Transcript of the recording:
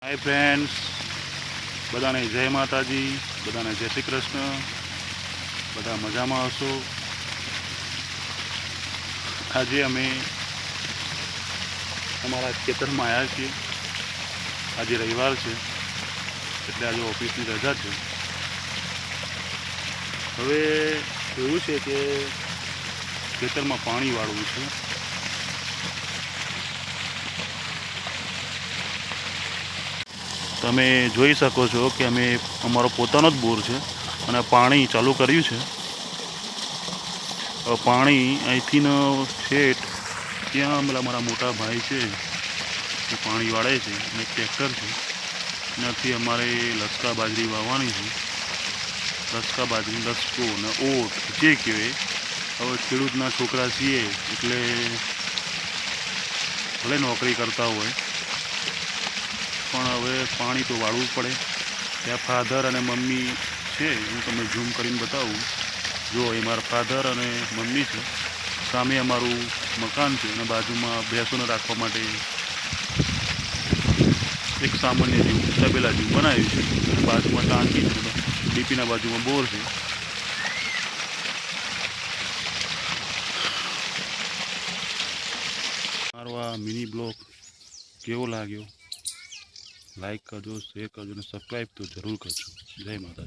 Hi friends, बधाने जय माताजी, बधाने जय श्री कृष्ण। बधा मजा में हशो। आज अमे अमरा खेतर में आया छे। आज रविवार है एटले आज ऑफिस की रजा है। हवे एवुं छे के खेतर में पानी वाळवुं छे। તમે જોઈ શકો છો કે અમે અમારો પોતાનો જ બોર છે અને પાણી ચાલુ કર્યું છે। પાણી અહીંથી છેટ ત્યાં પેલા મારા મોટા ભાઈ છે એ પાણી વાળે છે અને ટ્રેક્ટર છે એનાથી અમારે લસકા બાજરી વાવવાની છે। લસકા બાજરી, લસકો અને ઓટ જે કહેવાય। હવે ખેડૂતના છોકરા છીએ એટલે ભલે નોકરી કરતા હોય પણ હવે પાણી તો વાળવું જ પડે। ત્યાં ફાધર અને મમ્મી છે, હું તમને ઝૂમ કરીને બતાવું। જો એ મારા ફાધર અને મમ્મી છે। સામે અમારું મકાન છે અને બાજુમાં ભેંસોને રાખવા માટે એક સામાન્ય જેવું તબેલા જેવું બનાવ્યું છે અને બાજુમાં ટાંકી છે, ડીપીના બાજુમાં બોર છે। મારો આ મિની બ્લોગ કેવો લાગ્યો? लाइक करजो, शेर करजो, सब्सक्राइब तो जरूर करजो। जय माता।